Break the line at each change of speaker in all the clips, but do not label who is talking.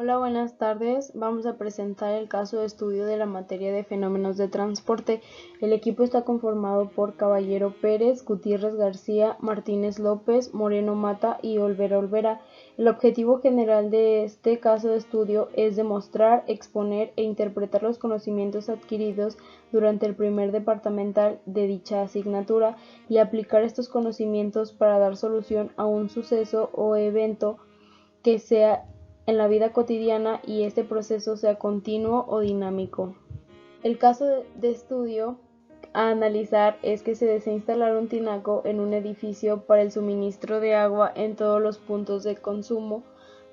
Hola, buenas tardes. Vamos a presentar el caso de estudio de la materia de fenómenos de transporte. El equipo está conformado por Caballero Pérez, Gutiérrez García, Martínez López, Moreno Mata y Olvera Olvera. El objetivo general de este caso de estudio es demostrar, exponer e interpretar los conocimientos adquiridos durante el primer departamental de dicha asignatura y aplicar estos conocimientos para dar solución a un suceso o evento que sea en la vida cotidiana y este proceso sea continuo o dinámico. El caso de estudio a analizar es que se desea instalar un tinaco en un edificio para el suministro de agua en todos los puntos de consumo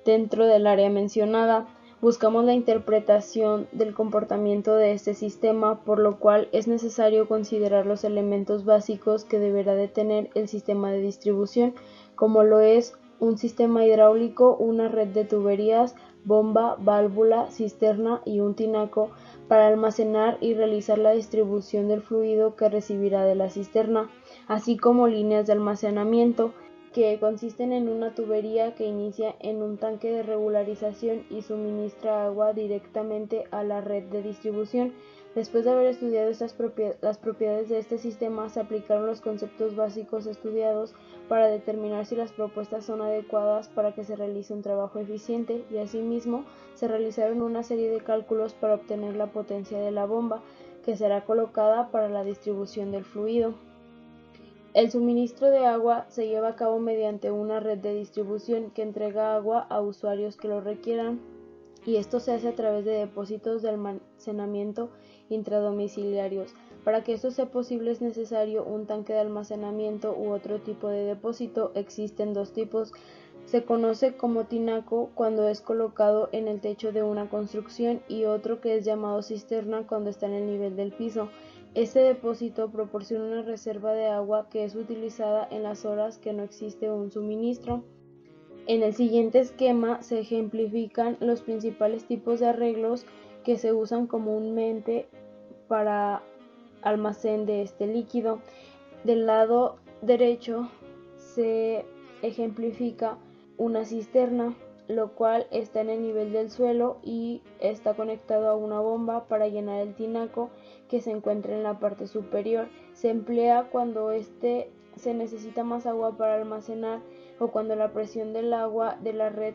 dentro del área mencionada. Buscamos la interpretación del comportamiento de este sistema, por lo cual es necesario considerar los elementos básicos que deberá de tener el sistema de distribución, como lo es un sistema hidráulico, una red de tuberías, bomba, válvula, cisterna y un tinaco para almacenar y realizar la distribución del fluido que recibirá de la cisterna, así como líneas de almacenamiento que consisten en una tubería que inicia en un tanque de regularización y suministra agua directamente a la red de distribución. Después de haber estudiado las propiedades de este sistema, se aplicaron los conceptos básicos estudiados para determinar si las propuestas son adecuadas para que se realice un trabajo eficiente, y asimismo se realizaron una serie de cálculos para obtener la potencia de la bomba que será colocada para la distribución del fluido. El suministro de agua se lleva a cabo mediante una red de distribución que entrega agua a usuarios que lo requieran, y esto se hace a través de depósitos de almacenamiento intradomiciliarios. Para que esto sea posible es necesario un tanque de almacenamiento u otro tipo de depósito. Existen dos tipos. Se conoce como tinaco cuando es colocado en el techo de una construcción y otro que es llamado cisterna cuando está en el nivel del piso. Este depósito proporciona una reserva de agua que es utilizada en las horas que no existe un suministro. En el siguiente esquema se ejemplifican los principales tipos de arreglos que se usan comúnmente para almacén de este líquido. Del lado derecho se ejemplifica una cisterna, lo cual está en el nivel del suelo y está conectado a una bomba para llenar el tinaco que se encuentra en la parte superior. Se emplea cuando se necesita más agua para almacenar o cuando la presión del agua de la red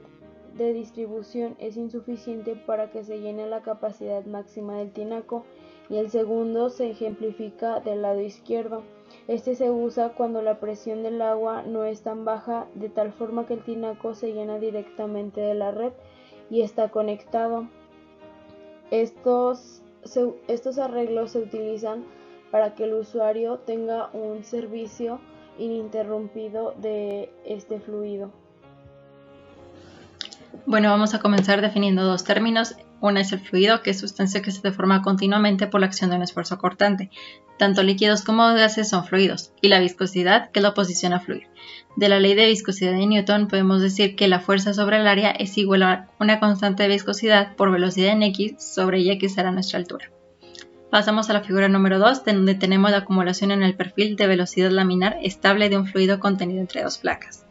de distribución es insuficiente para que se llene la capacidad máxima del tinaco, y el segundo se ejemplifica del lado izquierdo. Este se usa cuando la presión del agua no es tan baja, de tal forma que el tinaco se llena directamente de la red y está conectado. Estos arreglos se utilizan para que el usuario tenga un servicio ininterrumpido de este fluido.
Bueno, vamos a comenzar definiendo dos términos. Una es el fluido, que es sustancia que se deforma continuamente por la acción de un esfuerzo cortante. Tanto líquidos como gases son fluidos. Y la viscosidad, que es la oposición a fluir. De la ley de viscosidad de Newton podemos decir que la fuerza sobre el área es igual a una constante de viscosidad por velocidad en x sobre y que será nuestra altura. Pasamos a la figura número 2, donde tenemos la acumulación en el perfil de velocidad laminar estable de un fluido contenido entre dos placas.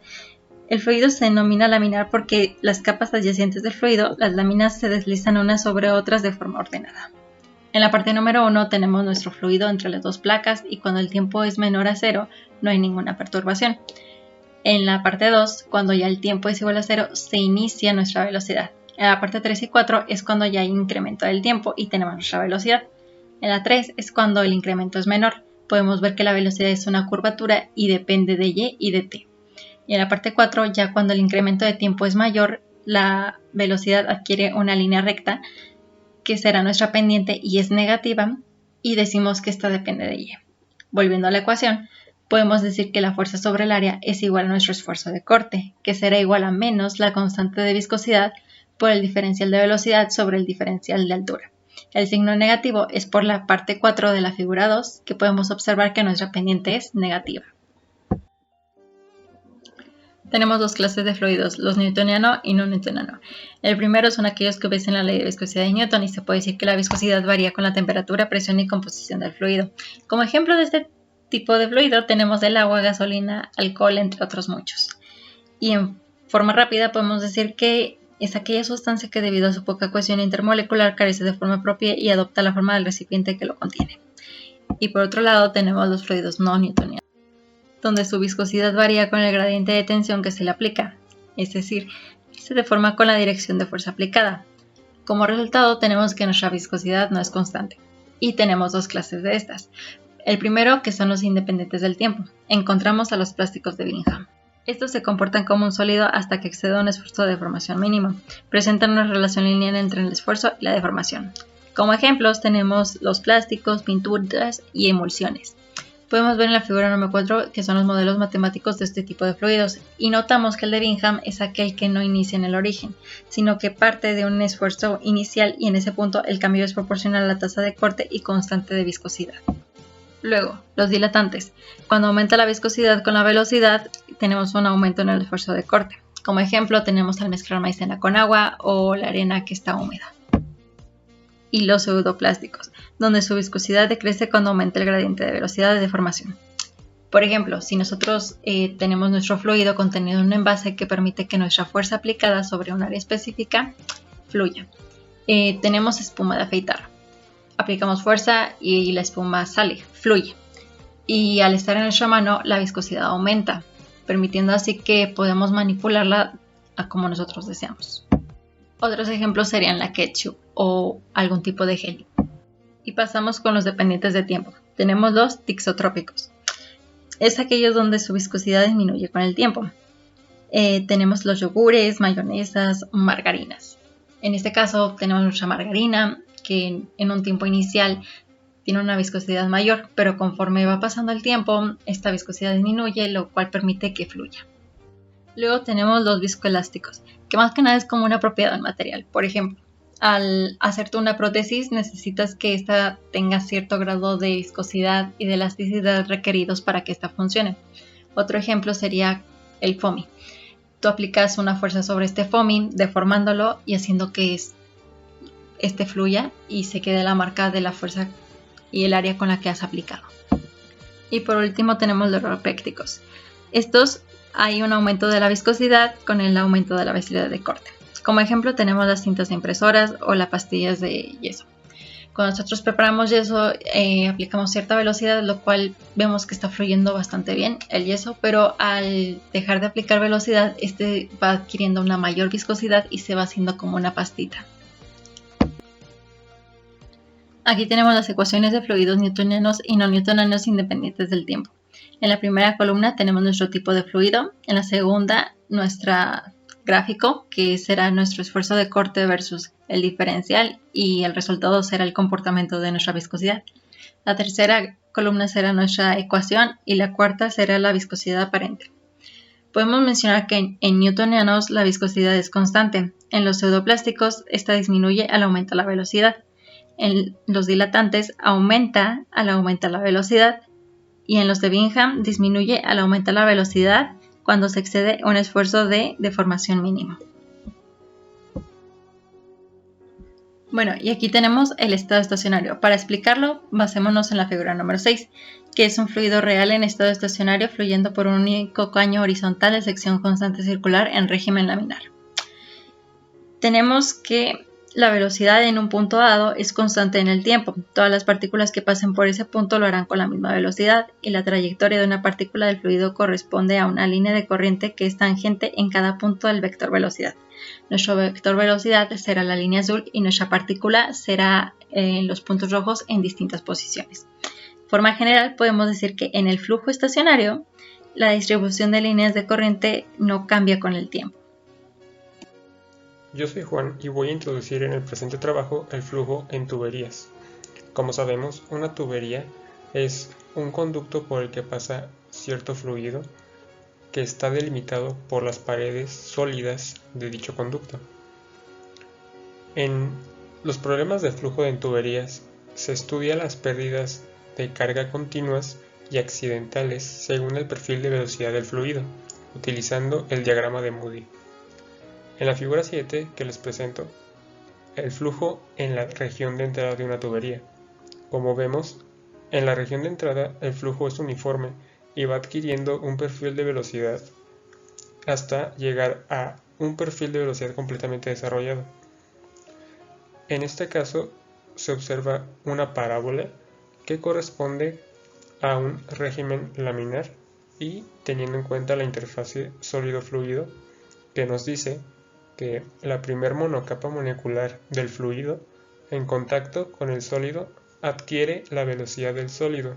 El fluido se denomina laminar porque las capas adyacentes del fluido, las láminas, se deslizan unas sobre otras de forma ordenada. En la parte número 1 tenemos nuestro fluido entre las dos placas y cuando el tiempo es menor a 0 no hay ninguna perturbación. En la parte 2, cuando ya el tiempo es igual a 0, se inicia nuestra velocidad. En la parte 3 y 4 es cuando ya hay incremento del tiempo y tenemos nuestra velocidad. En la 3 es cuando el incremento es menor. Podemos ver que la velocidad es una curvatura y depende de y y de t. Y en la parte 4, ya cuando el incremento de tiempo es mayor, la velocidad adquiere una línea recta que será nuestra pendiente y es negativa, y decimos que esta depende de y. Volviendo a la ecuación, podemos decir que la fuerza sobre el área es igual a nuestro esfuerzo de corte, que será igual a menos la constante de viscosidad por el diferencial de velocidad sobre el diferencial de altura. El signo negativo es por la parte 4 de la figura 2, que podemos observar que nuestra pendiente es negativa. Tenemos dos clases de fluidos, los newtoniano y no newtoniano. El primero son aquellos que obedecen la ley de viscosidad de Newton y se puede decir que la viscosidad varía con la temperatura, presión y composición del fluido. Como ejemplo de este tipo de fluido tenemos el agua, gasolina, alcohol, entre otros muchos. Y en forma rápida podemos decir que es aquella sustancia que debido a su poca cohesión intermolecular carece de forma propia y adopta la forma del recipiente que lo contiene. Y por otro lado tenemos los fluidos no newtonianos, donde su viscosidad varía con el gradiente de tensión que se le aplica, es decir, se deforma con la dirección de fuerza aplicada. Como resultado tenemos que nuestra viscosidad no es constante. Y tenemos dos clases de estas. El primero, que son los independientes del tiempo. Encontramos a los plásticos de Bingham. Estos se comportan como un sólido hasta que excede un esfuerzo de deformación mínimo. Presentan una relación lineal entre el esfuerzo y la deformación. Como ejemplos tenemos los plásticos, pinturas y emulsiones. Podemos ver en la figura número 4 que son los modelos matemáticos de este tipo de fluidos y notamos que el de Bingham es aquel que no inicia en el origen, sino que parte de un esfuerzo inicial y en ese punto el cambio es proporcional a la tasa de corte y constante de viscosidad. Luego, los dilatantes. Cuando aumenta la viscosidad con la velocidad, tenemos un aumento en el esfuerzo de corte. Como ejemplo, tenemos al mezclar maicena con agua o la arena que está húmeda. Y los pseudoplásticos, donde su viscosidad decrece cuando aumenta el gradiente de velocidad de deformación. Por ejemplo, si nosotros tenemos nuestro fluido contenido en un envase que permite que nuestra fuerza aplicada sobre un área específica fluya. Tenemos espuma de afeitar. Aplicamos fuerza y la espuma sale, fluye. Y al estar en nuestra mano, la viscosidad aumenta, permitiendo así que podemos manipularla a como nosotros deseamos. Otros ejemplos serían la ketchup o algún tipo de gel. Y pasamos con los dependientes de tiempo. Tenemos los tixotrópicos. Es aquellos donde su viscosidad disminuye con el tiempo. Tenemos los yogures, mayonesas, margarinas. En este caso tenemos nuestra margarina, que en un tiempo inicial tiene una viscosidad mayor, pero conforme va pasando el tiempo, esta viscosidad disminuye, lo cual permite que fluya. Luego tenemos los viscoelásticos, que más que nada es como una propiedad del material. Por ejemplo, al hacerte una prótesis necesitas que ésta tenga cierto grado de viscosidad y de elasticidad requeridos para que ésta funcione. Otro ejemplo sería el foamy. Tú aplicas una fuerza sobre este foamy, deformándolo y haciendo que este fluya y se quede la marca de la fuerza y el área con la que has aplicado. Y por último tenemos los robépecticos. Estos hay un aumento de la viscosidad con el aumento de la velocidad de corte. Como ejemplo tenemos las cintas de impresoras o las pastillas de yeso. Cuando nosotros preparamos yeso aplicamos cierta velocidad, lo cual vemos que está fluyendo bastante bien el yeso, pero al dejar de aplicar velocidad este va adquiriendo una mayor viscosidad y se va haciendo como una pastita. Aquí tenemos las ecuaciones de fluidos newtonianos y no newtonianos independientes del tiempo. En la primera columna tenemos nuestro tipo de fluido, en la segunda nuestro gráfico, que será nuestro esfuerzo de corte versus el diferencial y el resultado será el comportamiento de nuestra viscosidad. La tercera columna será nuestra ecuación y la cuarta será la viscosidad aparente. Podemos mencionar que en newtonianos la viscosidad es constante, en los pseudoplásticos esta disminuye al aumentar la velocidad. En los dilatantes aumenta al aumentar la velocidad y en los de Bingham disminuye al aumentar la velocidad cuando se excede un esfuerzo de deformación mínimo. Bueno, y aquí tenemos el estado estacionario. Para explicarlo, basémonos en la figura número 6, que es un fluido real en estado estacionario fluyendo por un único caño horizontal de sección constante circular en régimen laminar. Tenemos que la velocidad en un punto dado es constante en el tiempo. Todas las partículas que pasen por ese punto lo harán con la misma velocidad y la trayectoria de una partícula del fluido corresponde a una línea de corriente que es tangente en cada punto del vector velocidad. Nuestro vector velocidad será la línea azul y nuestra partícula será en los puntos rojos en distintas posiciones. De forma general podemos decir que en el flujo estacionario la distribución de líneas de corriente no cambia con el tiempo.
Yo soy Juan y voy a introducir en el presente trabajo el flujo en tuberías. Como sabemos, una tubería es un conducto por el que pasa cierto fluido que está delimitado por las paredes sólidas de dicho conducto. En los problemas de flujo en tuberías se estudia las pérdidas de carga continuas y accidentales según el perfil de velocidad del fluido, utilizando el diagrama de Moody. En la figura 7 que les presento, el flujo en la región de entrada de una tubería. Como vemos, en la región de entrada el flujo es uniforme y va adquiriendo un perfil de velocidad hasta llegar a un perfil de velocidad completamente desarrollado. En este caso se observa una parábola que corresponde a un régimen laminar y teniendo en cuenta la interfase sólido-fluido que nos dice que la primer monocapa molecular del fluido en contacto con el sólido adquiere la velocidad del sólido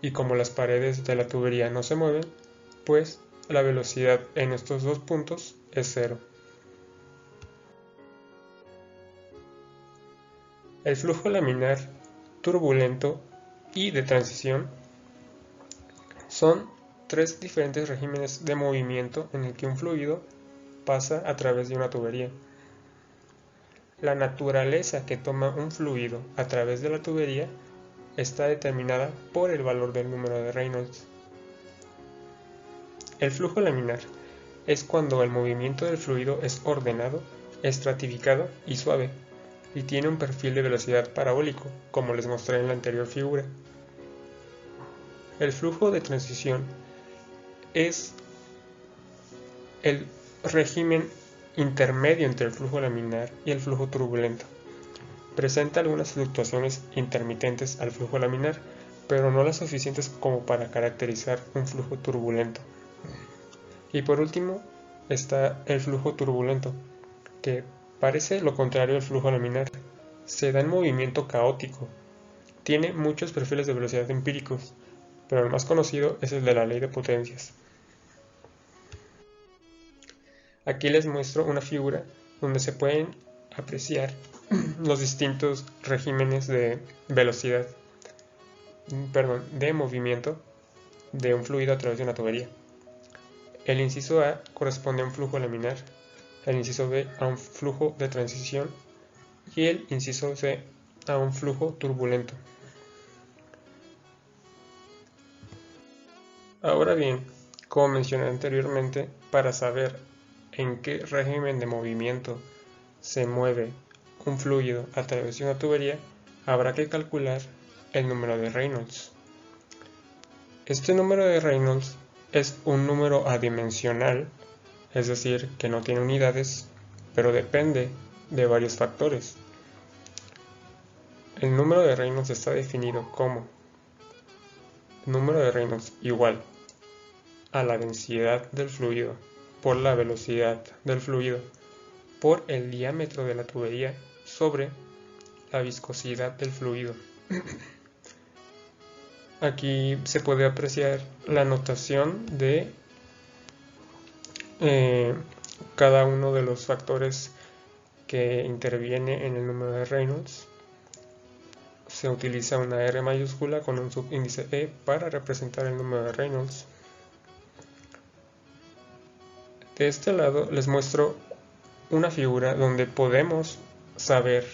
y como las paredes de la tubería no se mueven, pues la velocidad en estos dos puntos es cero. El flujo laminar, turbulento y de transición son tres diferentes regímenes de movimiento en el que un fluido pasa a través de una tubería. La naturaleza que toma un fluido a través de la tubería está determinada por el valor del número de Reynolds. El flujo laminar es cuando el movimiento del fluido es ordenado, estratificado y suave, y tiene un perfil de velocidad parabólico, como les mostré en la anterior figura. El flujo de transición es el régimen intermedio entre el flujo laminar y el flujo turbulento. Presenta algunas fluctuaciones intermitentes al flujo laminar, pero no las suficientes como para caracterizar un flujo turbulento. Y por último está el flujo turbulento, que parece lo contrario al flujo laminar. Se da en movimiento caótico. Tiene muchos perfiles de velocidad empíricos, pero el más conocido es el de la ley de potencias. Aquí les muestro una figura donde se pueden apreciar los distintos regímenes de velocidad, de movimiento de un fluido a través de una tubería. El inciso A corresponde a un flujo laminar, el inciso B a un flujo de transición y el inciso C a un flujo turbulento. Ahora bien, como mencioné anteriormente, para saber en qué régimen de movimiento se mueve un fluido a través de una tubería, habrá que calcular el número de Reynolds. Este número de Reynolds es un número adimensional, es decir, que no tiene unidades, pero depende de varios factores. El número de Reynolds está definido como número de Reynolds igual a la densidad del fluido por la velocidad del fluido por el diámetro de la tubería sobre la viscosidad del fluido. Aquí se puede apreciar la notación de cada uno de los factores que interviene en el número de Reynolds. Se utiliza una R mayúscula con un subíndice E para representar el número de Reynolds. De este lado les muestro una figura donde podemos saber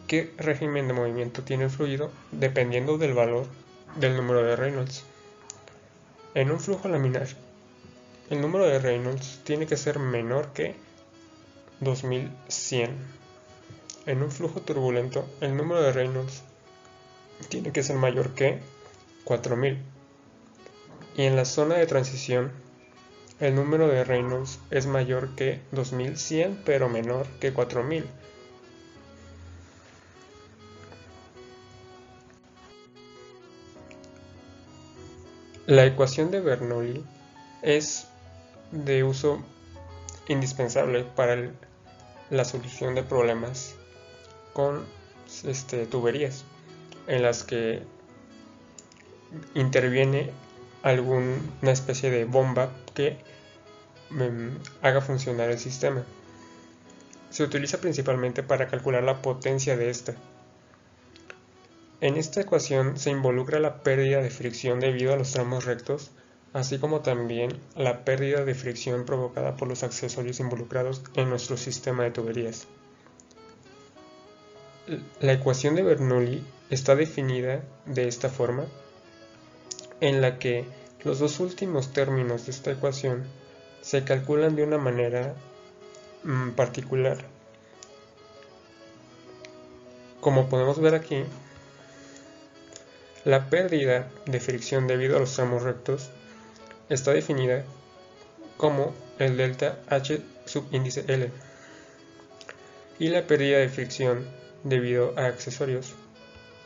qué régimen de movimiento tiene el fluido dependiendo del valor del número de Reynolds. En un flujo laminar, el número de Reynolds tiene que ser menor que 2100. En un flujo turbulento, el número de Reynolds tiene que ser mayor que 4000. Y en la zona de transición, el número de Reynolds es mayor que 2100 pero menor que 4000. La ecuación de Bernoulli es de uso indispensable para la solución de problemas con tuberías en las que interviene alguna especie de bomba que haga funcionar el sistema. Se utiliza principalmente para calcular la potencia de esta. En esta ecuación se involucra la pérdida de fricción debido a los tramos rectos, así como también la pérdida de fricción provocada por los accesorios involucrados en nuestro sistema de tuberías. La ecuación de Bernoulli está definida de esta forma, en la que los dos últimos términos de esta ecuación se calculan de una manera particular. Como podemos ver aquí, la pérdida de fricción debido a los tramos rectos está definida como el delta H subíndice L. Y la pérdida de fricción debido a accesorios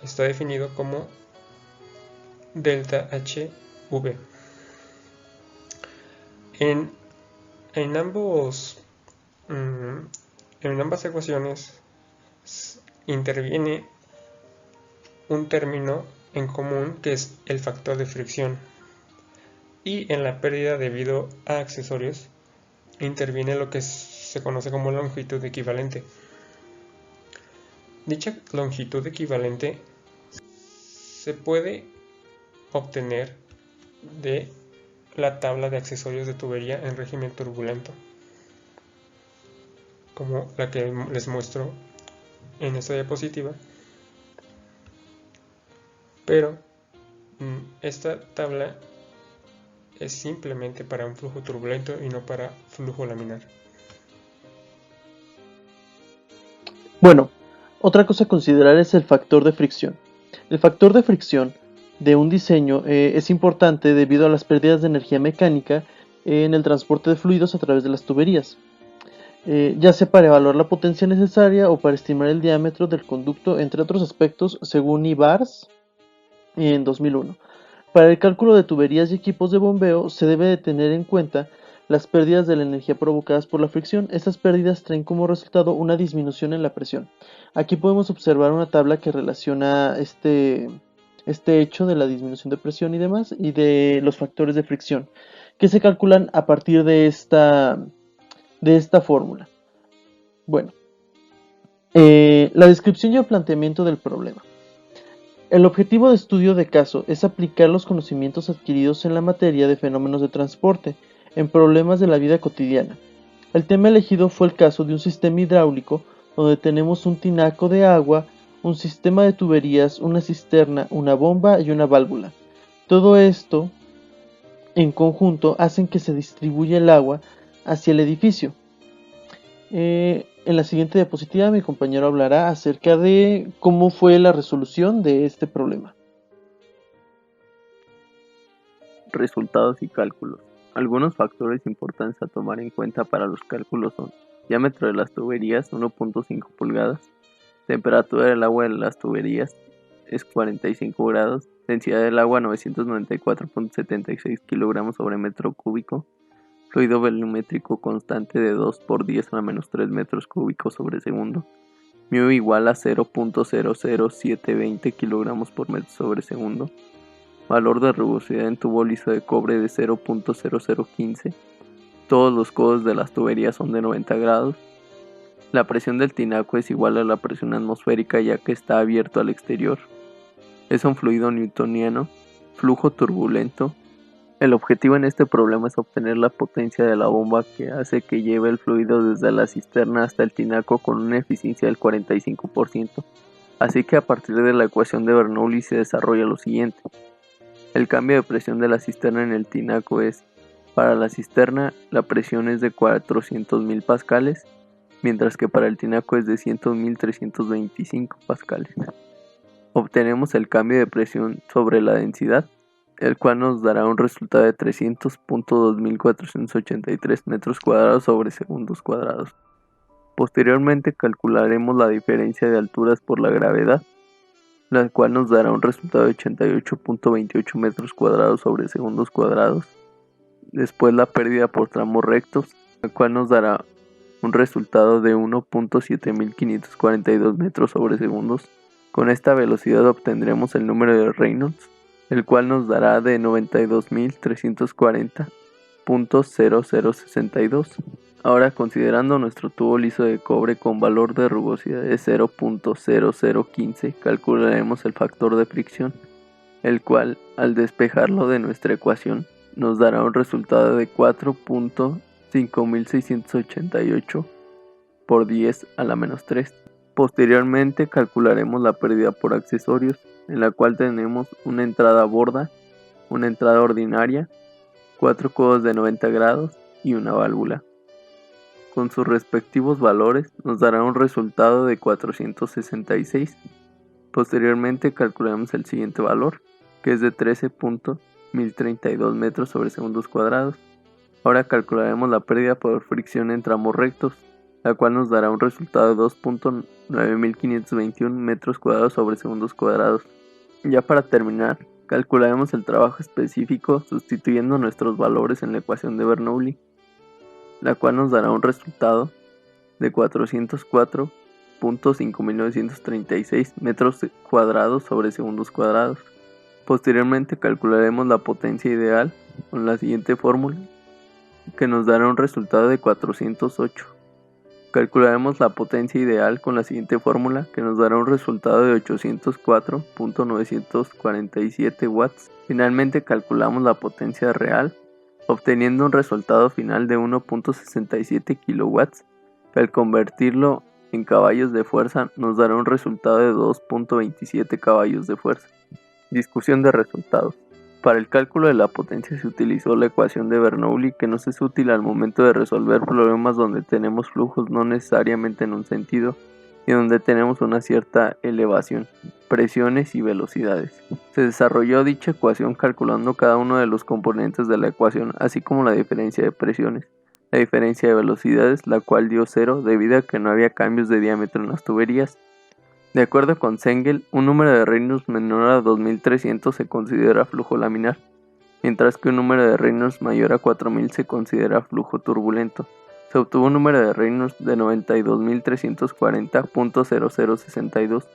está definido como delta HV. En ambas ecuaciones interviene un término en común que es el factor de fricción, y en la pérdida debido a accesorios interviene lo que se conoce como longitud equivalente. Dicha longitud equivalente se puede obtener de la tabla de accesorios de tubería en régimen turbulento, como la que les muestro en esta diapositiva, pero esta tabla es simplemente para un flujo turbulento y no para flujo laminar.
Bueno, otra cosa a considerar es el factor de fricción. El factor de fricción de un diseño es importante debido a las pérdidas de energía mecánica en el transporte de fluidos a través de las tuberías, ya sea para evaluar la potencia necesaria o para estimar el diámetro del conducto, entre otros aspectos, según Ibars en 2001. Para el cálculo de tuberías y equipos de bombeo se debe de tener en cuenta las pérdidas de la energía provocadas por la fricción. Estas pérdidas traen como resultado una disminución en la presión. Aquí podemos observar una tabla que relaciona este hecho de la disminución de presión y demás, y de los factores de fricción, que se calculan a partir de esta fórmula. Bueno, la descripción y el planteamiento del problema. El objetivo de estudio de caso es aplicar los conocimientos adquiridos en la materia de fenómenos de transporte en problemas de la vida cotidiana. El tema elegido fue el caso de un sistema hidráulico donde tenemos un tinaco de agua, un sistema de tuberías, una cisterna, una bomba y una válvula. Todo esto en conjunto hacen que se distribuya el agua hacia el edificio. En la siguiente diapositiva mi compañero hablará acerca de cómo fue la resolución de este problema.
Resultados y cálculos. Algunos factores importantes a tomar en cuenta para los cálculos son: diámetro de las tuberías 1.5 pulgadas, temperatura del agua de las tuberías es 45 grados, densidad del agua 994.76 kilogramos sobre metro cúbico, fluido volumétrico constante de 2 por 10 a la menos 3 metros cúbicos sobre segundo, μ igual a 0.00720 kilogramos por metro sobre segundo, valor de rugosidad en tubo liso de cobre de 0.0015, todos los codos de las tuberías son de 90 grados, la presión del tinaco es igual a la presión atmosférica ya que está abierto al exterior, es un fluido newtoniano, flujo turbulento. El objetivo en este problema es obtener la potencia de la bomba que hace que lleve el fluido desde la cisterna hasta el tinaco con una eficiencia del 45%, así que a partir de la ecuación de Bernoulli se desarrolla lo siguiente. El cambio de presión de la cisterna en el tinaco es: para la cisterna la presión es de 400.000 pascales, mientras que para el tinaco es de 100.325 pascales. Obtenemos el cambio de presión sobre la densidad, el cual nos dará un resultado de 300.2483 metros cuadrados sobre segundos cuadrados. Posteriormente calcularemos la diferencia de alturas por la gravedad, la cual nos dará un resultado de 88.28 metros cuadrados sobre segundos cuadrados. Después la pérdida por tramos rectos, la cual nos dará un resultado de 1.7542 metros sobre segundos. Con esta velocidad obtendremos el número de Reynolds, el cual nos dará de 92.340.0062. Ahora, considerando nuestro tubo liso de cobre con valor de rugosidad de 0.0015, calcularemos el factor de fricción, el cual, al despejarlo de nuestra ecuación, nos dará un resultado de 4.5688 por 10 a la menos 3. Posteriormente calcularemos la pérdida por accesorios, en la cual tenemos una entrada borda, una entrada ordinaria, 4 codos de 90 grados y una válvula. Con sus respectivos valores nos dará un resultado de 466. Posteriormente calcularemos el siguiente valor, que es de 13.1032 metros sobre segundos cuadrados. Ahora calcularemos la pérdida por fricción en tramos rectos, la cual nos dará un resultado de 2.9521 metros cuadrados sobre segundos cuadrados. Ya para terminar, calcularemos el trabajo específico sustituyendo nuestros valores en la ecuación de Bernoulli, la cual nos dará un resultado de 404.5936 metros cuadrados sobre segundos cuadrados. Posteriormente calcularemos la potencia ideal con la siguiente fórmula, que nos dará un resultado de 408. Calcularemos la potencia ideal con la siguiente fórmula, que nos dará un resultado de 804.947 watts. Finalmente calculamos la potencia real, obteniendo un resultado final de 1.67 kilowatts, que al convertirlo en caballos de fuerza nos dará un resultado de 2.27 caballos de fuerza. Discusión de resultados. Para el cálculo de la potencia se utilizó la ecuación de Bernoulli, que nos es útil al momento de resolver problemas donde tenemos flujos no necesariamente en un sentido y donde tenemos una cierta elevación, presiones y velocidades. Se desarrolló dicha ecuación calculando cada uno de los componentes de la ecuación, así como la diferencia de presiones, la diferencia de velocidades, la cual dio 0 debido a que no había cambios de diámetro en las tuberías. De acuerdo con Zengel, un número de Reynolds menor a 2300 se considera flujo laminar, mientras que un número de Reynolds mayor a 4000 se considera flujo turbulento. Se obtuvo un número de Reynolds de 92.340.0062,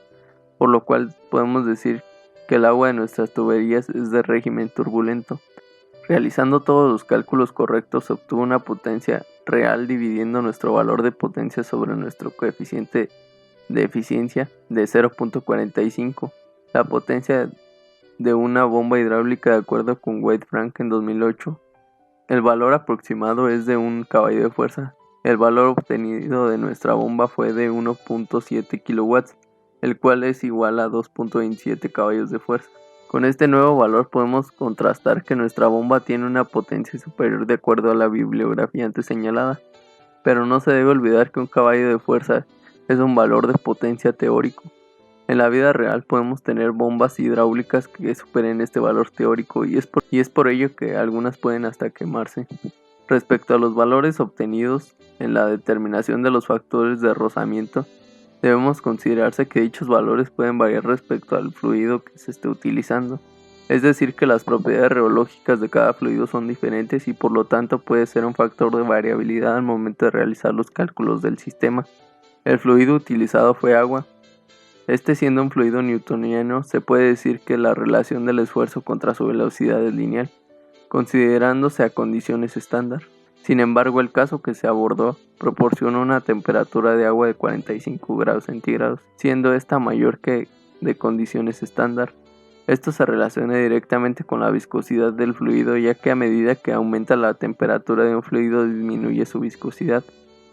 por lo cual podemos decir que el agua de nuestras tuberías es de régimen turbulento. Realizando todos los cálculos correctos, se obtuvo una potencia real dividiendo nuestro valor de potencia sobre nuestro coeficiente de eficiencia de 0.45. La potencia de una bomba hidráulica, de acuerdo con Wade-Frank en 2008, el valor aproximado es de 1 caballo de fuerza. El valor obtenido de nuestra bomba fue de 1.7 kilowatts, el cual es igual a 2.27 caballos de fuerza. Con este nuevo valor podemos contrastar que nuestra bomba tiene una potencia superior de acuerdo a la bibliografía antes señalada, pero no se debe olvidar que un caballo de fuerza es un valor de potencia teórico. En la vida real podemos tener bombas hidráulicas que superen este valor teórico y es por ello que algunas pueden hasta quemarse. Respecto a los valores obtenidos en la determinación de los factores de rozamiento, debemos considerarse que dichos valores pueden variar respecto al fluido que se esté utilizando. Es decir, que las propiedades reológicas de cada fluido son diferentes y por lo tanto puede ser un factor de variabilidad al momento de realizar los cálculos del sistema. El fluido utilizado fue agua. Este siendo un fluido newtoniano, se puede decir que la relación del esfuerzo contra su velocidad es lineal, considerándose a condiciones estándar. Sin embargo, el caso que se abordó proporciona una temperatura de agua de 45 grados centígrados, siendo esta mayor que de condiciones estándar. Esto se relaciona directamente con la viscosidad del fluido, ya que a medida que aumenta la temperatura de un fluido disminuye su viscosidad.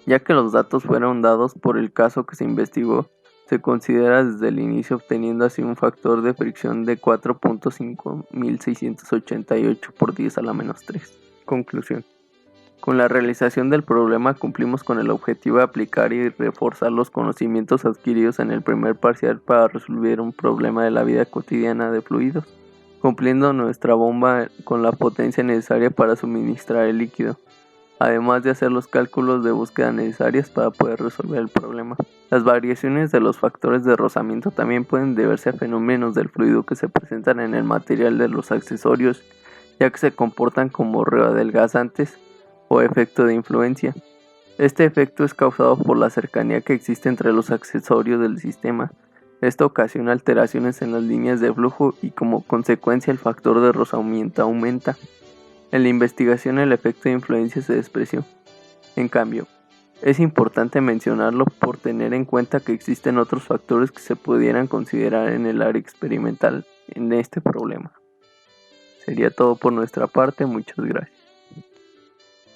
Ya que los datos fueron dados por el caso que se investigó, se considera desde el inicio obteniendo así un factor de fricción de 4.5688 por 10 a la menos 3. Conclusión. Con la realización del problema cumplimos con el objetivo de aplicar y reforzar los conocimientos adquiridos en el primer parcial para resolver un problema de la vida cotidiana de fluidos, cumpliendo nuestra bomba con la potencia necesaria para suministrar el líquido, además de hacer los cálculos de búsqueda necesarios para poder resolver el problema. Las variaciones de los factores de rozamiento también pueden deberse a fenómenos del fluido que se presentan en el material de los accesorios, ya que se comportan como readelgazantes o efecto de influencia. Este efecto es causado por la cercanía que existe entre los accesorios del sistema. Esto ocasiona alteraciones en las líneas de flujo y como consecuencia el factor de rozamiento aumenta. En la investigación el efecto de influencia se despreció. En cambio, es importante mencionarlo por tener en cuenta que existen otros factores que se pudieran considerar en el área experimental en este problema. Sería todo por nuestra parte, muchas gracias.